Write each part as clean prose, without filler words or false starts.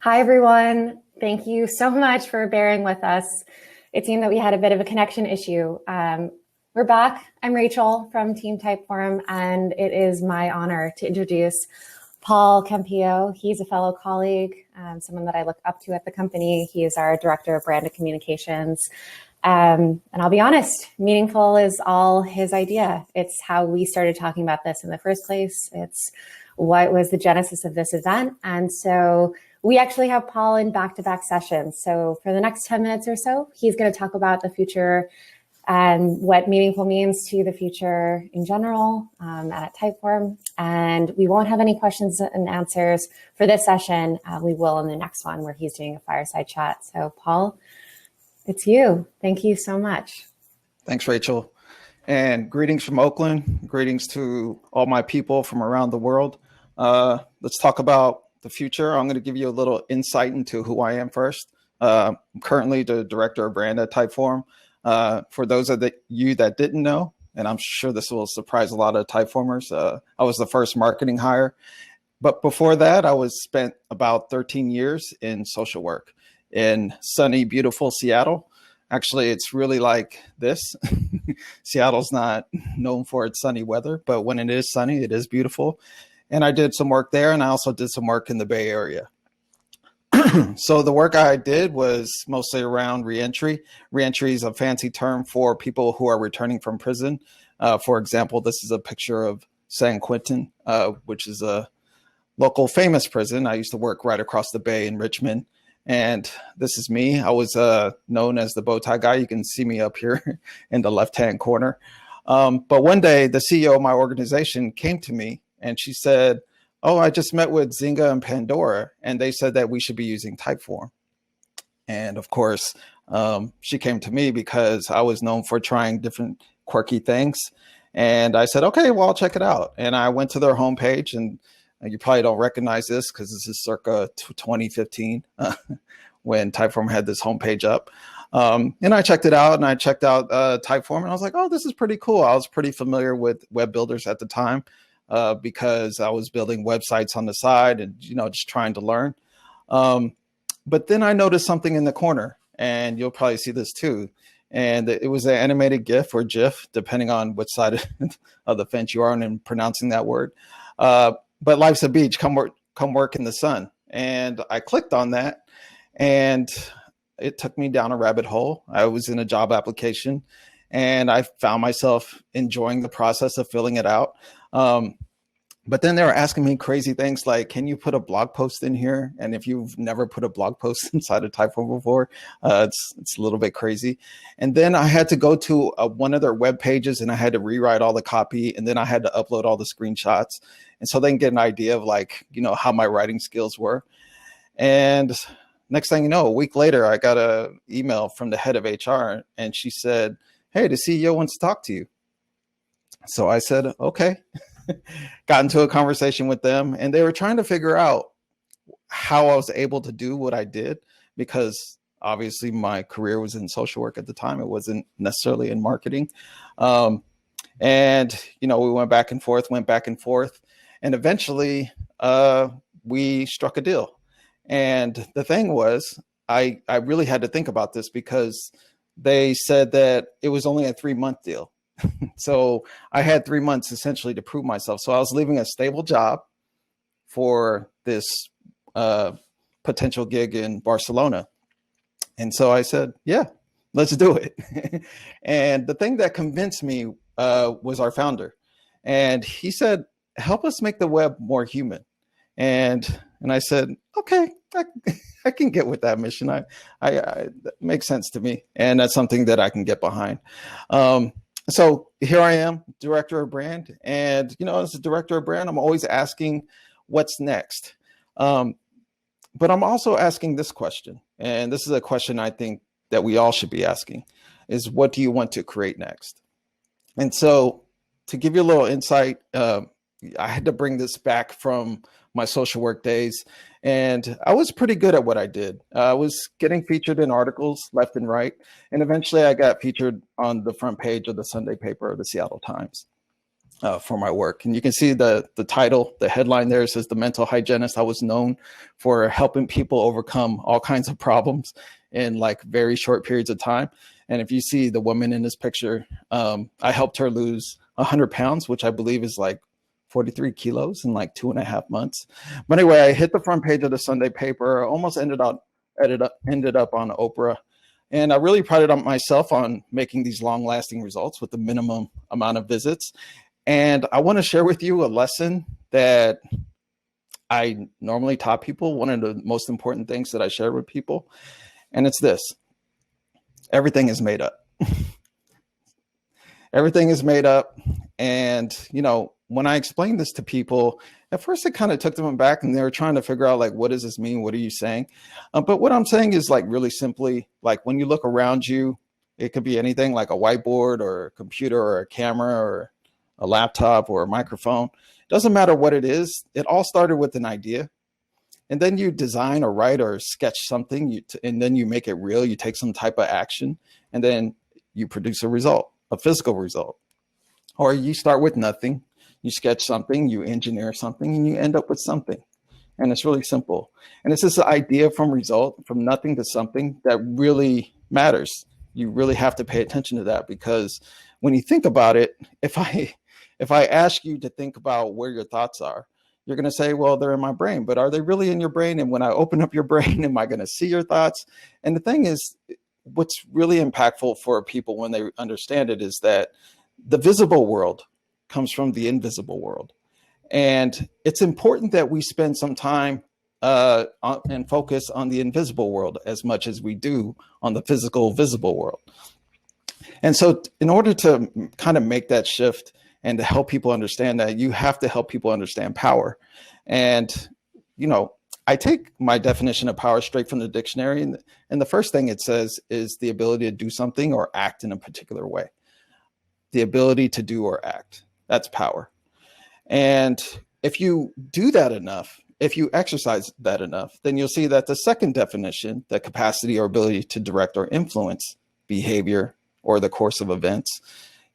Hi, everyone. Thank you so much for bearing with us. It seemed that we had a bit of a connection issue. We're back. I'm Rachel from Team Typeform, and it is my honor to introduce Paul Campillo. He's a fellow colleague, someone that I look up to at the company. He is our Director of Brand and Communications. And I'll be honest, Meaningful is all his idea. It's how we started talking about this in the first place. It's what was the genesis of this event. And so we actually have Paul in back-to-back sessions. So for the next 10 minutes or so, he's going to talk about the future and what Meaningful means to the future in general and at Typeform. And we won't have any questions and answers for this session. We will in the next one where he's doing a fireside chat. So Paul, it's you. Thank you so much. Thanks, Rachel. And greetings from Oakland. Greetings to all my people from around the world. Let's talk about the future. I'm going to give you a little insight into who I am first. I'm currently the Director of Brand at Typeform. For those of you that didn't know, and I'm sure this will surprise a lot of Typeformers, I was the first marketing hire. But before that, I spent about 13 years in social work in sunny, beautiful Seattle. Actually, it's really like this. Seattle's not known for its sunny weather, but when it is sunny, it is beautiful. And I did some work there, and I also did some work in the Bay Area. So the work I did was mostly around reentry. Reentry is a fancy term for people who are returning from prison. For example, this is a picture of San Quentin, which is a local famous prison. I used to work right across the bay in Richmond. And this is me. I was known as the bow tie guy. You can see me up here in the left-hand corner. But one day, the CEO of my organization came to me and she said, "Oh, I just met with Zynga and Pandora, and they said that we should be using Typeform." And of course, she came to me because I was known for trying different quirky things. And I said, "Okay, well, I'll check it out." And I went to their homepage, and you probably don't recognize this because this is circa 2015 when Typeform had this homepage up. And I checked it out, and I checked out Typeform, and I was like, "Oh, this is pretty cool." I was pretty familiar with web builders at the time because I was building websites on the side and, just trying to learn. But then I noticed something in the corner, and you'll probably see this too. And it was an animated GIF or GIF, depending on which side of the fence you are in pronouncing that word. But life's a beach, come work in the sun. And I clicked on that, and it took me down a rabbit hole. I was in a job application, and I found myself enjoying the process of filling it out. But then they were asking me crazy things like, "Can you put a blog post in here?" And if you've never put a blog post inside of Typeform before, it's a little bit crazy. And then I had to go to one of their web pages, and I had to rewrite all the copy, and then I had to upload all the screenshots. And so they can get an idea of how my writing skills were. And next thing you know, a week later, I got an email from the head of HR, and she said, "Hey, the CEO wants to talk to you." So I said, "Okay." Got into a conversation with them, and they were trying to figure out how I was able to do what I did, because obviously my career was in social work at the time. It wasn't necessarily in marketing. And, we went back and forth. And eventually we struck a deal. And the thing was, I really had to think about this because they said that it was only a 3-month deal. So I had 3 months essentially to prove myself. So I was leaving a stable job for this potential gig in Barcelona. And so I said, "Yeah, let's do it." And the thing that convinced me was our founder. And he said, "Help us make the web more human." And I said, "Okay, I can get with that mission. That makes sense to me. And that's something that I can get behind." So here I am, Director of Brand. And, as a Director of Brand, I'm always asking what's next. But I'm also asking this question. And this is a question I think that we all should be asking, is what do you want to create next? And so to give you a little insight, I had to bring this back from my social work days. And I was pretty good at what I did. I was getting featured in articles left and right. And eventually I got featured on the front page of the Sunday paper of the Seattle Times. for my work. And you can see the title, the headline there says The Mental Hygienist. I was known for helping people overcome all kinds of problems in like very short periods of time. And if you see the woman in this picture, I helped her lose 100 pounds, which I believe is like 43 kilos in like 2.5 months. But anyway, I hit the front page of the Sunday paper, almost ended up on Oprah. And I really prided on myself on making these long lasting results with the minimum amount of visits. And I want to share with you a lesson that I normally taught people, one of the most important things that I share with people. And it's this: everything is made up. Everything is made up. And, when I explained this to people, at first it kind of took them aback and they were trying to figure out, like, what does this mean? What are you saying? But what I'm saying is, like, really simply, like, when you look around you, it could be anything like a whiteboard or a computer or a camera or a laptop or a microphone. It doesn't matter what it is. It all started with an idea. And then you design or write or sketch something, and then you make it real. You take some type of action, and then you produce a result, a physical result. Or you start with nothing. You sketch something, you engineer something, and you end up with something. And it's really simple. And it's this idea from result, from nothing to something, that really matters. You really have to pay attention to that, because when you think about it, if I ask you to think about where your thoughts are, you're going to say, well, they're in my brain, but are they really in your brain? And when I open up your brain, am I going to see your thoughts? And the thing is, what's really impactful for people when they understand it is that the visible world comes from the invisible world. And it's important that we spend some time and focus on the invisible world as much as we do on the physical, visible world. And so in order to kind of make that shift and to help people understand that, you have to help people understand power. And, I take my definition of power straight from the dictionary. And the first thing it says is the ability to do something or act in a particular way. The ability to do or act. That's power. And if you do that enough, if you exercise that enough, then you'll see that the second definition, the capacity or ability to direct or influence behavior or the course of events,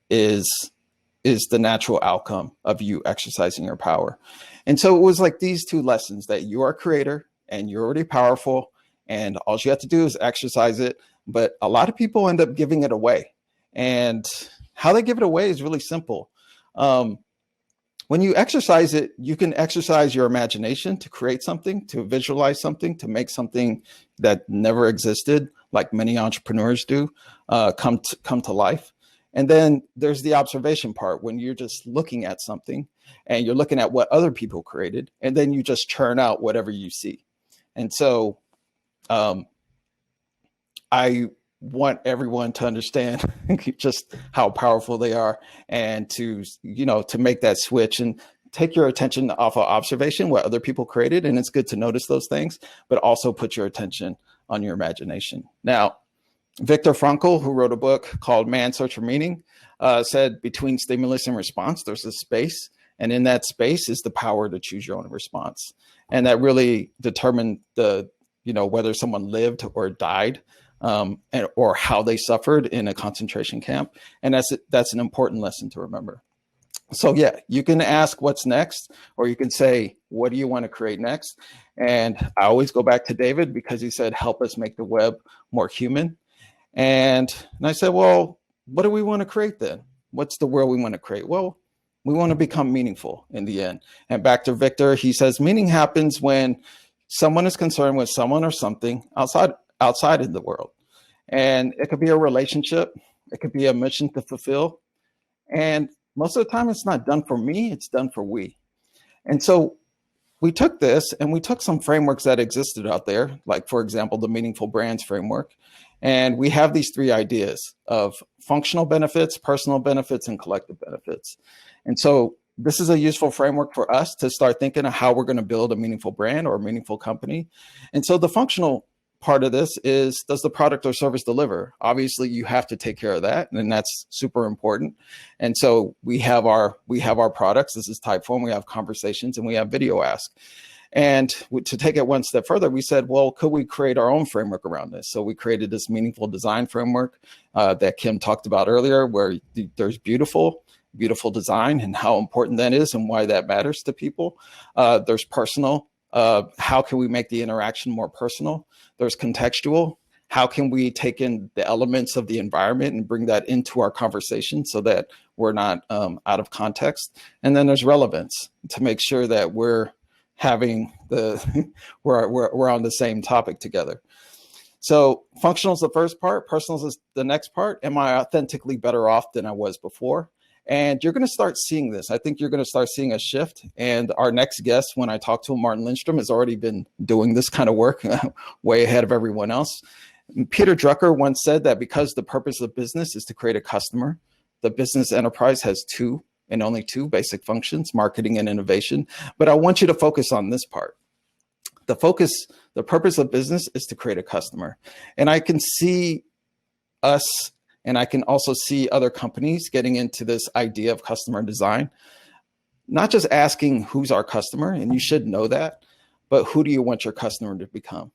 is the natural outcome of you exercising your power. And so it was like these two lessons: that you are a creator and you're already powerful, and all you have to do is exercise it. But a lot of people end up giving it away. And how they give it away is really simple. When you exercise it, you can exercise your imagination to create something, to visualize something, to make something that never existed, like many entrepreneurs do, come to life. And then there's the observation part, when you're just looking at something and you're looking at what other people created, and then you just churn out whatever you see. And so I want everyone to understand just how powerful they are, and to make that switch and take your attention off of observation, what other people created. And it's good to notice those things, but also put your attention on your imagination. Now, Viktor Frankl, who wrote a book called Man's Search for Meaning, said between stimulus and response, there's a space. And in that space is the power to choose your own response. And that really determined whether someone lived or died, or how they suffered in a concentration camp. And that's an important lesson to remember. So yeah, you can ask what's next, or you can say, what do you want to create next? And I always go back to David, because he said, help us make the web more human. And I said, well, what do we want to create then? What's the world we want to create? Well, we want to become meaningful in the end. And back to Victor, he says, meaning happens when someone is concerned with someone or something outside of the world. And it could be a relationship. It could be a mission to fulfill. And most of the time, it's not done for me, it's done for we. And so we took this and we took some frameworks that existed out there, like, for example, the Meaningful Brands framework. And we have these 3 ideas of functional benefits, personal benefits, and collective benefits. And so this is a useful framework for us to start thinking of how we're going to build a meaningful brand or a meaningful company. And so the functional part of this is, does the product or service deliver? Obviously, you have to take care of that, and that's super important. And so we have our products. This is Typeform. We have Conversations, and we have Video Ask. And to take it one step further, we said, well, could we create our own framework around this? So we created this meaningful design framework that Kim talked about earlier, where there's beautiful, beautiful design and how important that is and why that matters to people. There's personal. How can we make the interaction more personal? There's contextual. How can we take in the elements of the environment and bring that into our conversation so that we're not out of context? And then there's relevance, to make sure that we're having we're on the same topic together. So functional is the first part, personal is the next part. Am I authentically better off than I was before? And you're going to start seeing this. I think you're going to start seeing a shift. And our next guest, when I talk to him, Martin Lindstrom, has already been doing this kind of work way ahead of everyone else. Peter Drucker once said that because the purpose of business is to create a customer, the business enterprise has two and only two basic functions, marketing and innovation. But I want you to focus on this part. The purpose of business is to create a customer. And I can see us, and I can also see other companies getting into this idea of customer design, not just asking who's our customer, and you should know that, but who do you want your customer to become?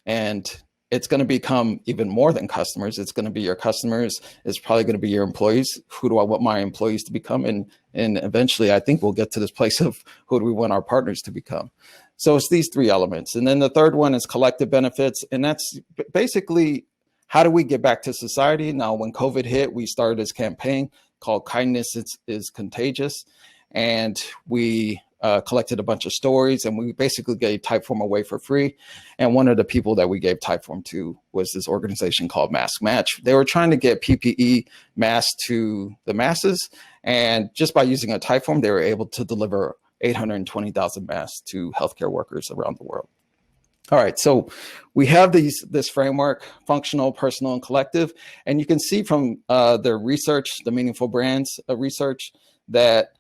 And it's going to become even more than customers. It's going to be your customers. It's probably going to be your employees. Who do I want my employees to become? And eventually, I think we'll get to this place of who do we want our partners to become? So it's these three elements. And then the third one is collective benefits. And that's basically, how do we get back to society? Now, when COVID hit, we started this campaign called Kindness is Contagious. And we collected a bunch of stories, and we basically gave Typeform away for free. And one of the people that we gave Typeform to was this organization called Mask Match. They were trying to get PPE masks to the masses. And just by using a Typeform, they were able to deliver 820,000 masks to healthcare workers around the world. All right, so we have this framework, functional, personal, and collective. And you can see from their research, the Meaningful Brands research, that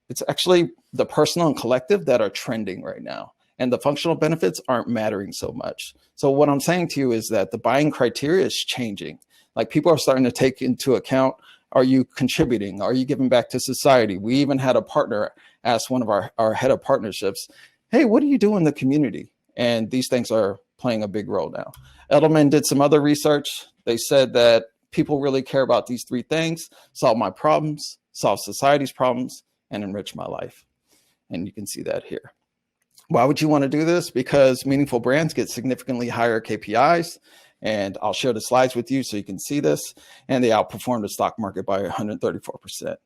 it's actually the personal and collective that are trending right now. And the functional benefits aren't mattering so much. So what I'm saying to you is that the buying criteria is changing. Like, people are starting to take into account, are you contributing? Are you giving back to society? We even had a partner ask one of our head of partnerships, hey, what do you do in the community? And these things are playing a big role now. Edelman did some other research. They said that people really care about these three things: solve my problems, solve society's problems, and enrich my life. And you can see that here. Why would you want to do this? Because meaningful brands get significantly higher KPIs. And I'll share the slides with you so you can see this. And they outperform the stock market by 134%.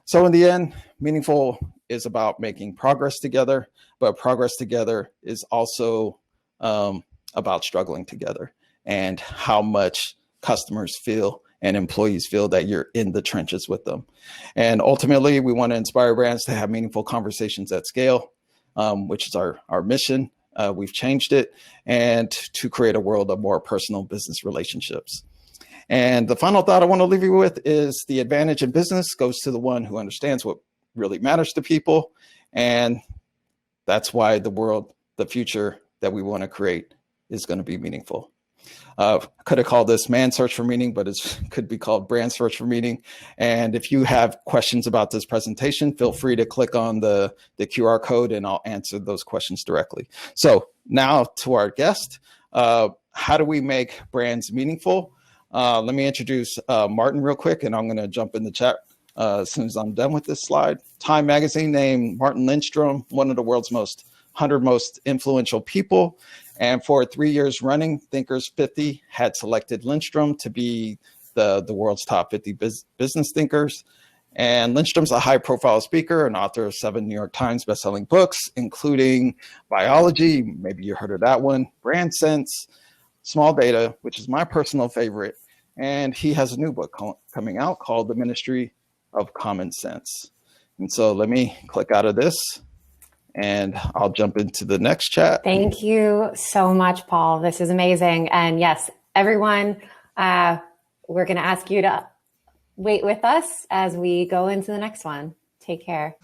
So in the end, meaningful is about making progress together, but progress together is also about struggling together, and how much customers feel and employees feel that you're in the trenches with them. And ultimately, we want to inspire brands to have meaningful conversations at scale, which is our mission. We've changed it, and to create a world of more personal business relationships. And the final thought I want to leave you with is the advantage in business goes to the one who understands what really matters to people. And that's why the future that we want to create is going to be meaningful. Could have called this Man Search for Meaning, but it could be called Brand Search for Meaning. And if you have questions about this presentation, feel free to click on the QR code and I'll answer those questions directly. So now to our guest, how do we make brands meaningful? Let me introduce Martin real quick, and I'm going to jump in the chat as soon as I'm done with this slide. Time Magazine named Martin Lindstrom one of the world's 100 most influential people. And for 3 years running, Thinkers 50 had selected Lindstrom to be the world's top 50 business thinkers. And Lindstrom's a high-profile speaker and author of 7 New York Times bestselling books, including Biology, maybe you heard of that one, Brand Sense, Small Data, which is my personal favorite. And he has a new book coming out called The Ministry of Common Sense. And so let me click out of this, and I'll jump into the next chat. Thank you so much, Paul. This is amazing. And yes, everyone, we're going to ask you to wait with us as we go into the next one. Take care.